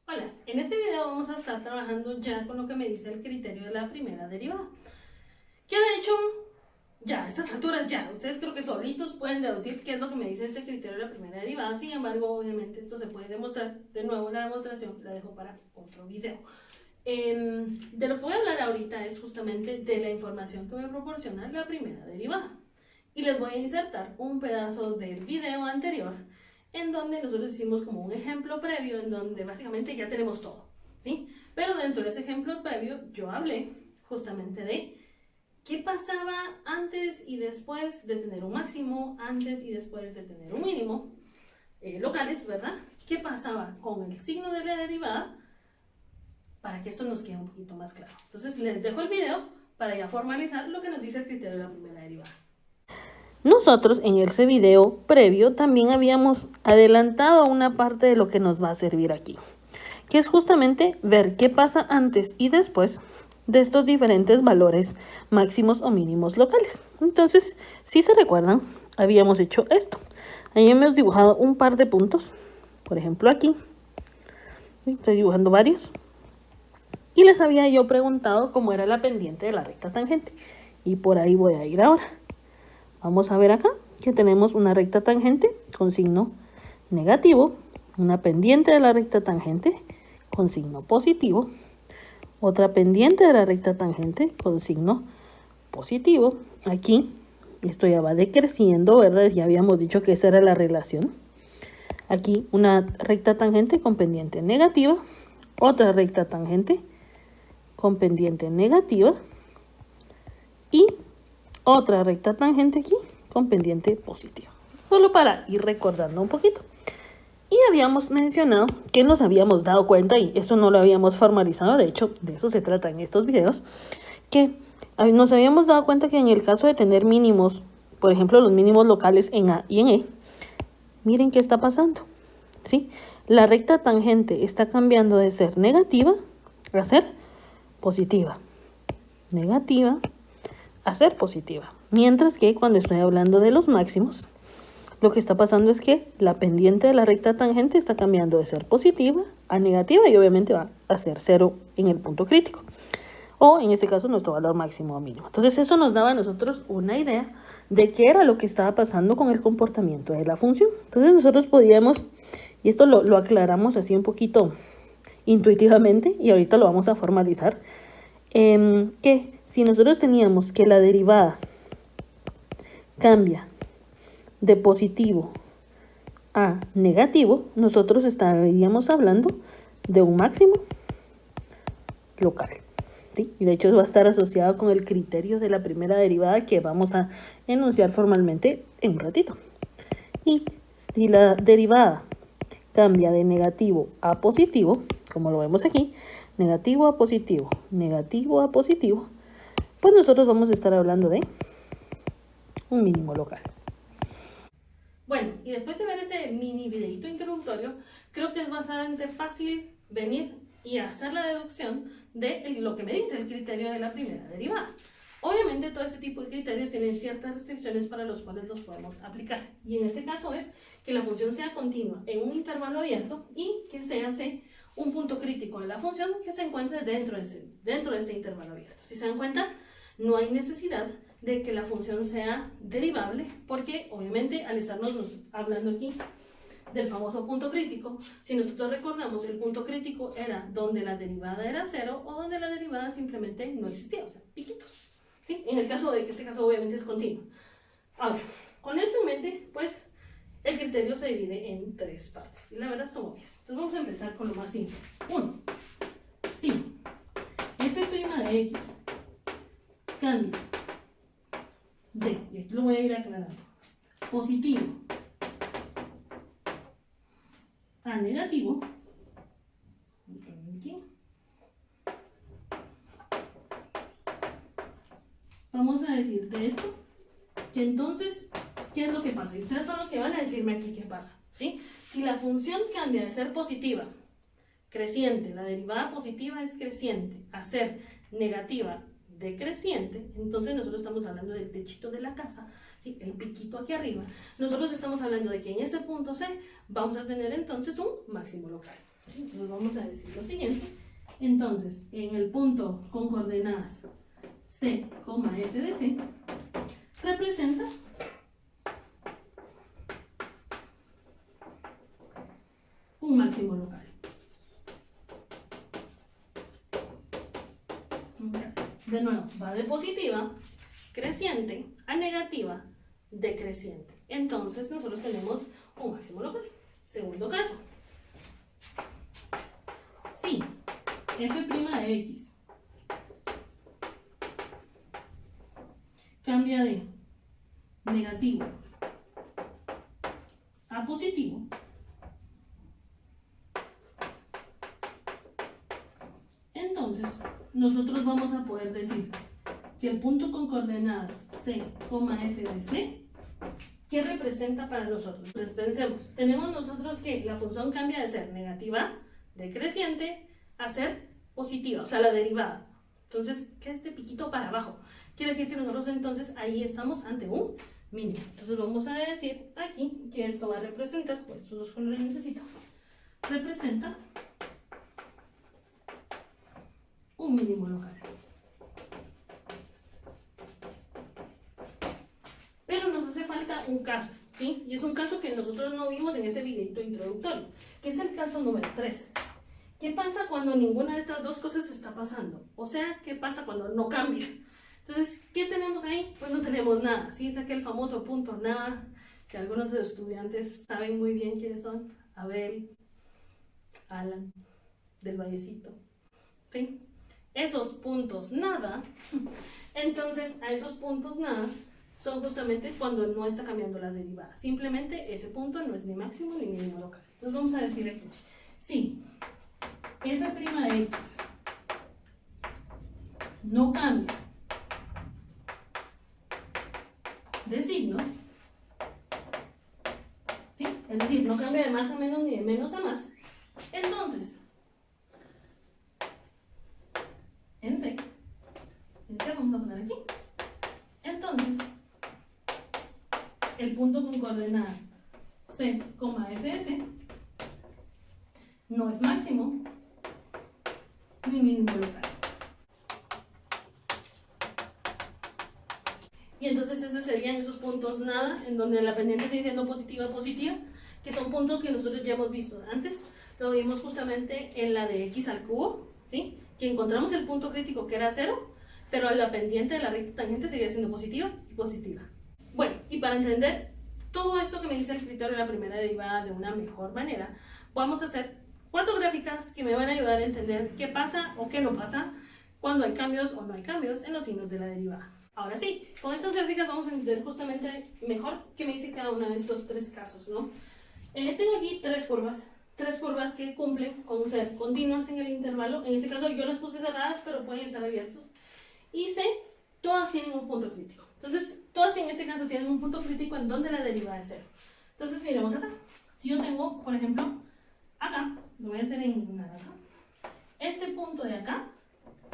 Hola, en este video vamos a estar trabajando ya con lo que me dice el criterio de la primera derivada. Que de hecho, ya a estas alturas ya, ustedes creo que solitos pueden deducir qué es lo que me dice este criterio de la primera derivada. Sin embargo, obviamente esto se puede demostrar. De nuevo, la demostración la dejo para otro video. De lo que voy a hablar ahorita es justamente de la información que me proporciona la primera derivada. Y les voy a insertar un pedazo del video anterior en donde nosotros hicimos como un ejemplo previo en donde básicamente ya tenemos todo, ¿sí? Pero dentro de ese ejemplo previo yo hablé justamente de qué pasaba antes y después de tener un máximo, antes y después de tener un mínimo, locales, ¿verdad? ¿Qué pasaba con el signo de la derivada para que esto nos quede un poquito más claro? Entonces les dejo el video para ya formalizar lo que nos dice el criterio de la primera derivada. Nosotros en ese video previo también habíamos adelantado una parte de lo que nos va a servir aquí, que es justamente ver qué pasa antes y después de estos diferentes valores máximos o mínimos locales. Entonces, si se recuerdan, habíamos hecho esto. Ahí hemos dibujado un par de puntos, por ejemplo aquí, estoy dibujando varios, y les había yo preguntado cómo era la pendiente de la recta tangente, y por ahí voy a ir ahora. Vamos a ver acá que tenemos una recta tangente con signo negativo, una pendiente de la recta tangente con signo positivo, otra pendiente de la recta tangente con signo positivo. Aquí esto ya va decreciendo, ¿verdad? Ya habíamos dicho que esa era la relación. Aquí una recta tangente con pendiente negativa, otra recta tangente con pendiente negativa y otra recta tangente aquí con pendiente positiva. Solo para ir recordando un poquito. Y habíamos mencionado que nos habíamos dado cuenta, y esto no lo habíamos formalizado, de hecho, de eso se trata en estos videos, que nos habíamos dado cuenta que en el caso de tener mínimos, por ejemplo, los mínimos locales en A y en E, miren qué está pasando, ¿sí? La recta tangente está cambiando de ser negativa a ser positiva. Negativa a ser positiva. Mientras que cuando estoy hablando de los máximos, lo que está pasando es que la pendiente de la recta tangente está cambiando de ser positiva a negativa y obviamente va a ser cero en el punto crítico. O en este caso nuestro valor máximo o mínimo. Entonces eso nos daba a nosotros una idea de qué era lo que estaba pasando con el comportamiento de la función. Entonces nosotros podíamos, y esto lo aclaramos así un poquito intuitivamente y ahorita lo vamos a formalizar, que si nosotros teníamos que la derivada cambia de positivo a negativo, nosotros estaríamos hablando de un máximo local, ¿sí? Y de hecho va a estar asociado con el criterio de la primera derivada que vamos a enunciar formalmente en un ratito. Y si la derivada cambia de negativo a positivo, como lo vemos aquí, negativo a positivo, pues nosotros vamos a estar hablando de un mínimo local. Bueno, y después de ver ese mini videito introductorio, creo que es bastante fácil venir y hacer la deducción de lo que me dice el criterio de la primera derivada. Obviamente todo este tipo de criterios tienen ciertas restricciones para los cuales los podemos aplicar. Y en este caso es que la función sea continua en un intervalo abierto y que se hace un punto crítico de la función que se encuentre dentro de este intervalo abierto. Si se dan cuenta, no hay necesidad de que la función sea derivable, porque obviamente al estarnos hablando aquí del famoso punto crítico, si nosotros recordamos, el punto crítico era donde la derivada era cero o donde la derivada simplemente no existía, o sea, piquitos, ¿sí? En el caso de que este caso obviamente es continuo. Ahora, con esto en mente, pues el criterio se divide en tres partes y la verdad son obvias. Entonces vamos a empezar con lo más simple. 1. Si f' de x cambia de, y aquí lo voy a ir aclarando, positivo a negativo, vamos a decirte esto, que entonces, ¿qué es lo que pasa? Y ustedes son los que van a decirme aquí qué pasa, ¿sí? Si la función cambia de ser positiva, creciente, la derivada positiva es creciente, a ser negativa, decreciente, entonces nosotros estamos hablando del techito de la casa, ¿sí? El piquito aquí arriba. Nosotros estamos hablando de que en ese punto C vamos a tener entonces un máximo local. ¿Sí? Entonces vamos a decir lo siguiente. Entonces, en el punto con coordenadas C, f de C, representa un máximo local. De nuevo, va de positiva, creciente, a negativa, decreciente. Entonces nosotros tenemos un máximo local. Segundo caso. Si f' de x cambia de negativo a positivo, entonces nosotros vamos a poder decir que el punto con coordenadas C, f de C, ¿qué representa para nosotros? Entonces pensemos, tenemos nosotros que la función cambia de ser negativa, decreciente, a ser positiva, o sea, la derivada. Entonces, ¿qué es este piquito para abajo? Quiere decir que nosotros entonces ahí estamos ante un mínimo. Entonces vamos a decir aquí que esto va a representar, pues estos dos colores necesito, representa un mínimo local. Pero nos hace falta un caso, ¿sí? Y es un caso que nosotros no vimos en ese videito introductorio, que es el caso número 3. ¿Qué pasa cuando ninguna de estas dos cosas está pasando? O sea, ¿qué pasa cuando no cambia? Entonces, ¿qué tenemos ahí? Pues no tenemos nada, ¿sí? Es aquel famoso punto nada, que algunos de los estudiantes saben muy bien quiénes son. Abel, Alan, del Vallecito, ¿sí? Esos puntos nada, entonces a esos puntos nada son justamente cuando no está cambiando la derivada. Simplemente ese punto no es ni máximo ni mínimo local. Entonces vamos a decir aquí, si f' de x no cambia de signos, ¿sí? Es decir, no cambia de más a menos ni de menos a más, entonces en C vamos a poner aquí, entonces el punto con coordenadas C, f de C no es máximo ni mínimo local. Y entonces esos serían esos puntos nada, en donde la pendiente sigue siendo positiva, que son puntos que nosotros ya hemos visto antes. Lo vimos justamente en la de x al cubo, ¿sí? Que encontramos el punto crítico que era 0, pero la pendiente de la recta tangente seguía siendo positiva y positiva. Bueno, y para entender todo esto que me dice el criterio de la primera derivada de una mejor manera, vamos a hacer 4 gráficas que me van a ayudar a entender qué pasa o qué no pasa cuando hay cambios o no hay cambios en los signos de la derivada. Ahora sí, con estas gráficas vamos a entender justamente mejor qué me dice cada uno de estos 3 casos, ¿no? Tengo aquí 3 curvas que cumplen con ser continuas en el intervalo. En este caso yo las puse cerradas, pero pueden estar abiertas. Y C, todas tienen un punto crítico. Entonces, todas en este caso tienen un punto crítico en donde la derivada es 0. Entonces, miremos acá. Si yo tengo, por ejemplo, acá, lo voy a hacer en nada acá. Este punto de acá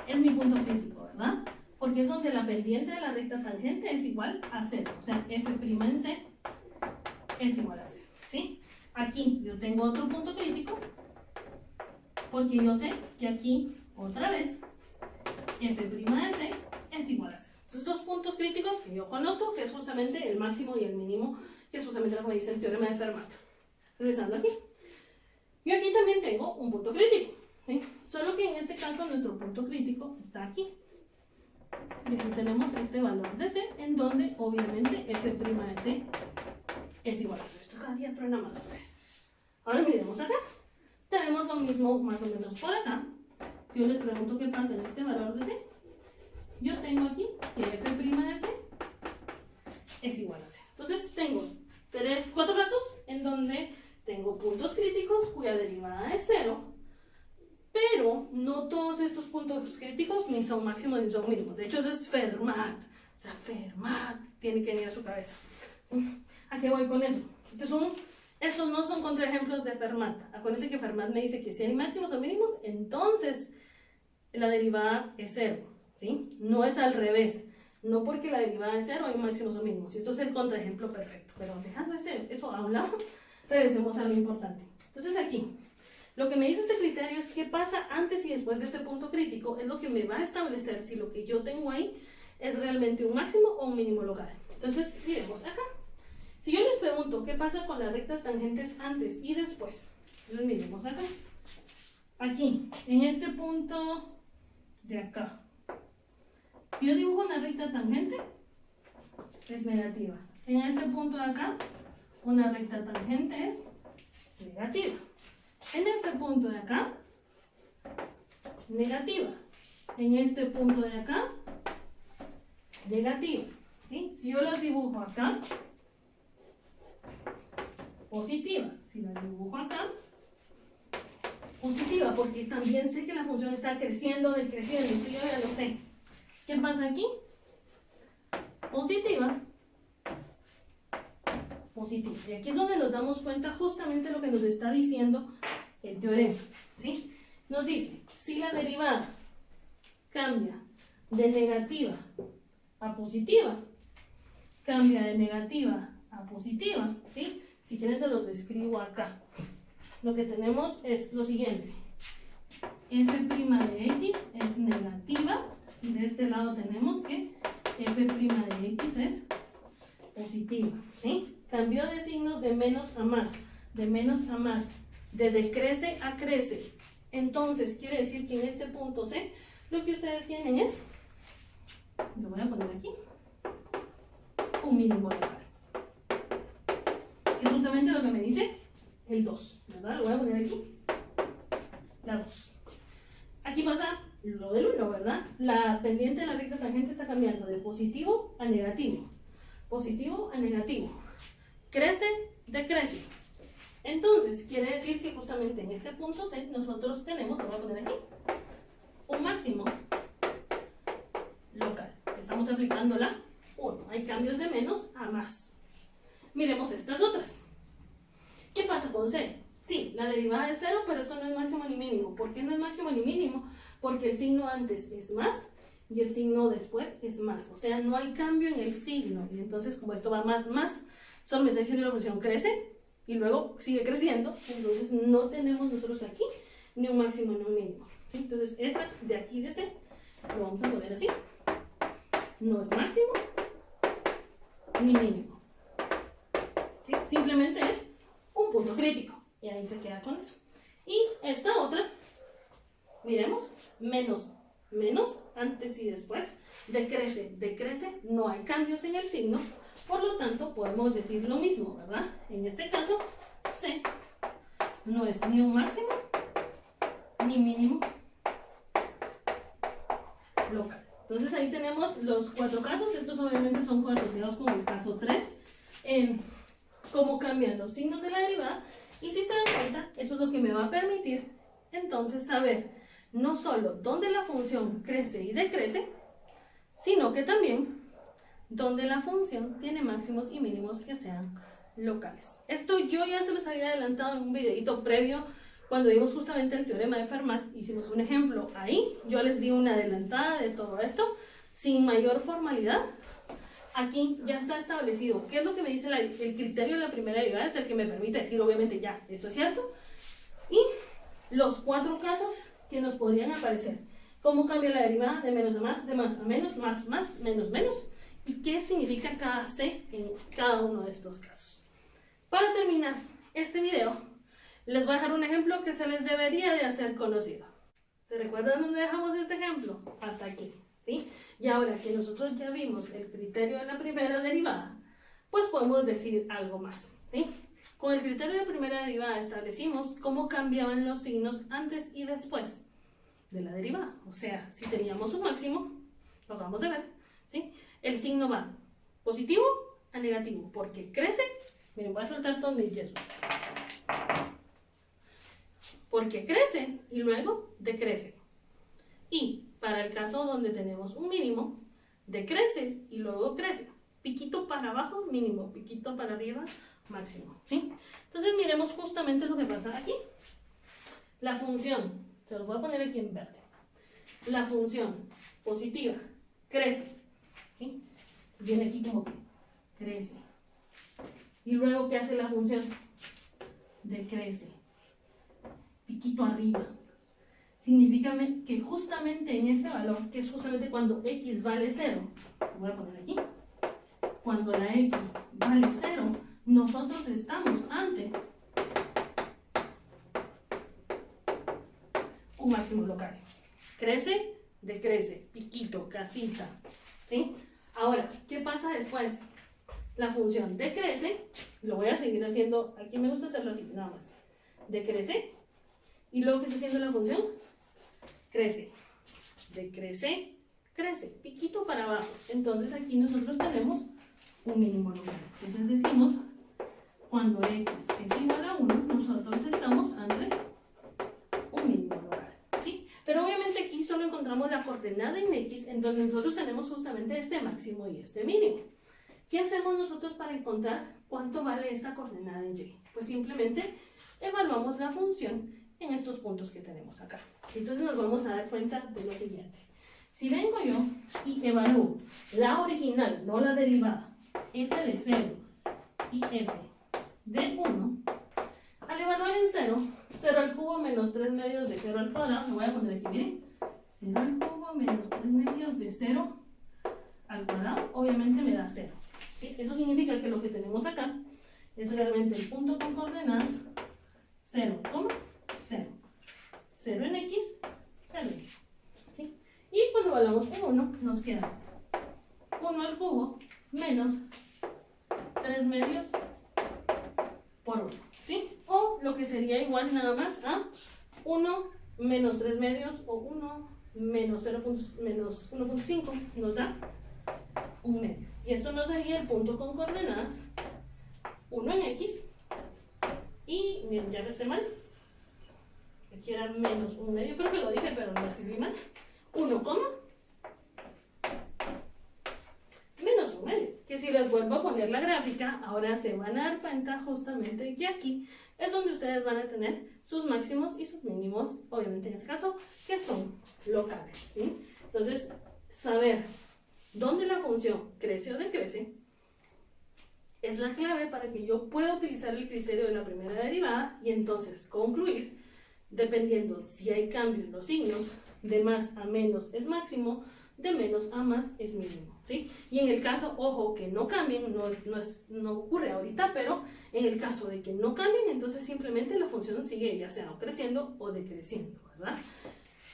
es mi punto crítico, ¿verdad? Porque es donde la pendiente de la recta tangente es igual a 0. O sea, f' en C es igual a 0, ¿sí? Aquí yo tengo otro punto crítico, porque yo sé que aquí, otra vez, f' de C es igual a 0. Estos dos puntos críticos que yo conozco, que es justamente el máximo y el mínimo, que es justamente lo que dice el teorema de Fermat. Regresando aquí. Yo aquí también tengo un punto crítico, ¿sí? Solo que en este caso nuestro punto crítico está aquí. Y aquí tenemos este valor de C, en donde obviamente f' de C es igual a 0. Esto cada día truena más ustedes. Ahora miremos acá. Tenemos lo mismo más o menos por acá. Si yo les pregunto qué pasa en este valor de C, yo tengo aquí que f' de C es igual a 0. Entonces tengo 4 casos en donde tengo puntos críticos cuya derivada es 0, pero no todos estos puntos críticos ni son máximos ni son mínimos. De hecho, eso es Fermat. O sea, Fermat tiene que venir a su cabeza. ¿A qué voy con eso? Estos no son contraejemplos de Fermat. Acuérdense que Fermat me dice que si hay máximos o mínimos, entonces la derivada es 0. ¿Sí? No es al revés. No porque la derivada es 0 hay máximos o mínimos. Y esto es el contraejemplo perfecto. Pero dejando eso a un lado, regresemos a lo importante. Entonces aquí Lo que me dice este criterio es qué pasa antes y después de este punto crítico, es lo que me va a establecer si lo que yo tengo ahí es realmente un máximo o un mínimo local. Entonces, miremos acá. Si yo les pregunto qué pasa con las rectas tangentes antes y después, entonces miremos acá. Aquí, en este punto de acá, si yo dibujo una recta tangente, es negativa. En este punto de acá, una recta tangente es negativa. En este punto de acá, negativa. En este punto de acá, negativa. ¿Sí? Si yo las dibujo acá, positiva. Si las dibujo acá, positiva, porque también sé que la función está creciendo, decreciendo, eso yo ya lo sé. ¿Qué pasa aquí? Positiva, positiva. Y aquí es donde nos damos cuenta justamente lo que nos está diciendo el teorema, ¿sí? Nos dice, si la derivada cambia de negativa a positiva, cambia de negativa a positiva, ¿sí? Si quieren se los describo acá. Lo que tenemos es lo siguiente. F' de X es negativa y de este lado tenemos que F' de X es positiva, ¿sí? Cambió de signos de menos a más, de menos a más, de decrece a crece. Entonces, quiere decir que en este punto C, lo que ustedes tienen es, lo voy a poner aquí, un mínimo local. Que es justamente lo que me dice el 2, ¿verdad? Lo voy a poner aquí, la 2. Aquí pasa lo del 1, ¿verdad? La pendiente de la recta tangente está cambiando de positivo a negativo. Positivo a negativo. Crece, decrece. Entonces, quiere decir que justamente en este punto C nosotros tenemos, lo voy a poner aquí, un máximo local. Estamos aplicando la 1. Hay cambios de menos a más. Miremos estas otras. ¿Qué pasa con C? Sí, la derivada es 0, pero esto no es máximo ni mínimo. ¿Por qué no es máximo ni mínimo? Porque el signo antes es más y el signo después es más. O sea, no hay cambio en el signo. Y entonces, como esto va más, solo me está diciendo la función crece y luego sigue creciendo. Entonces, no tenemos nosotros aquí ni un máximo ni un mínimo. ¿Sí? Entonces, esta de aquí de C lo vamos a poner así. No es máximo ni mínimo. ¿Sí? Simplemente es un punto crítico. Y ahí se queda con eso. Y esta otra, miremos, menos, menos, antes y después, decrece, decrece, no hay cambios en el signo, por lo tanto podemos decir lo mismo, ¿verdad? En este caso, C no es ni un máximo ni mínimo local. Entonces ahí tenemos los 4 casos, estos obviamente son asociados con el caso 3, en cómo cambian los signos de la derivada. Y si se dan cuenta, eso es lo que me va a permitir entonces saber no solo dónde la función crece y decrece, sino que también dónde la función tiene máximos y mínimos que sean locales. Esto yo ya se los había adelantado en un videito previo cuando vimos justamente el teorema de Fermat. Hicimos un ejemplo ahí, yo les di una adelantada de todo esto sin mayor formalidad. Aquí ya está establecido qué es lo que me dice el criterio de la primera derivada, es el que me permite decir obviamente ya, esto es cierto, y los 4 casos que nos podrían aparecer. Cómo cambia la derivada de menos a más, de más a menos, más, menos, menos, y qué significa cada C en cada uno de estos casos. Para terminar este video, les voy a dejar un ejemplo que se les debería de hacer conocido. ¿Se recuerdan dónde dejamos este ejemplo? Hasta aquí. ¿Sí? Y ahora que nosotros ya vimos el criterio de la primera derivada, pues podemos decir algo más, ¿sí? Con el criterio de la primera derivada establecimos cómo cambiaban los signos antes y después de la derivada. O sea, si teníamos un máximo, lo acabamos de ver, ¿sí? El signo va positivo a negativo, porque crece, miren, voy a soltar todos mis yesos, porque crece y luego decrece. Y para el caso donde tenemos un mínimo, decrece y luego crece. Piquito para abajo, mínimo. Piquito para arriba, máximo. ¿Sí? Entonces miremos justamente lo que pasa aquí. La función, se los voy a poner aquí en verde. La función positiva crece. ¿Sí? Viene aquí como que crece. Y luego, ¿qué hace la función? Decrece. piquito arriba. Significa que justamente en este valor, que es justamente cuando x vale 0, lo voy a poner aquí, cuando la x vale 0, nosotros estamos ante un máximo local. Crece, decrece, piquito, casita, ¿sí? Ahora, ¿qué pasa después? La función decrece, lo voy a seguir haciendo, aquí me gusta hacerlo así, nada más. Decrece, y luego, ¿qué está haciendo la función? Crece, decrece, crece, piquito para abajo. Entonces aquí nosotros tenemos un mínimo local. Entonces decimos, cuando x es igual a 1, nosotros estamos ante un mínimo local, ¿sí? Pero obviamente aquí solo encontramos la coordenada en x, en donde nosotros tenemos justamente este máximo y este mínimo. ¿Qué hacemos nosotros para encontrar cuánto vale esta coordenada en y? Pues simplemente evaluamos la función en estos puntos que tenemos acá. Entonces nos vamos a dar cuenta de lo siguiente. Si vengo yo y evalúo la original, no la derivada, f de 0 y f de 1, al evaluar en 0, 0 al cubo menos 3 medios de 0 al cuadrado, lo voy a poner aquí, miren, 0 al cubo menos 3 medios de 0 al cuadrado, obviamente me da 0. ¿Sí? Eso significa que lo que tenemos acá es realmente el punto con coordenadas 0, 0. 0 en x, 0 en y. ¿Sí? Y cuando evaluamos en 1, nos queda 1 al cubo menos 3 medios por 1. ¿Sí? O lo que sería igual nada más a 1 menos 3 medios o 1 menos 1.5 nos da 1 medio. Y esto nos daría el punto con coordenadas 1 en x y, miren, ya resté mal, aquí era menos 1 medio, creo que lo dije pero lo escribí mal, 1, menos 1 medio, que si les vuelvo a poner la gráfica, ahora se van a dar cuenta justamente que aquí es donde ustedes van a tener sus máximos y sus mínimos, obviamente en este caso, que son locales, ¿sí? Entonces, saber dónde la función crece o decrece es la clave para que yo pueda utilizar el criterio de la primera derivada y entonces concluir, dependiendo si hay cambio en los signos, de más a menos es máximo, de menos a más es mínimo, ¿sí? Y en el caso, ojo, que no cambien, no ocurre ahorita, pero en el caso de que no cambien, entonces simplemente la función sigue ya sea o creciendo o decreciendo, ¿verdad?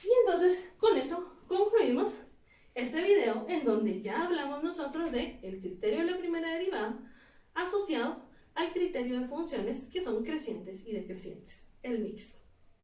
Y entonces con eso concluimos este video en donde ya hablamos nosotros de el criterio de la primera derivada asociado al criterio de funciones que son crecientes y decrecientes, el mix.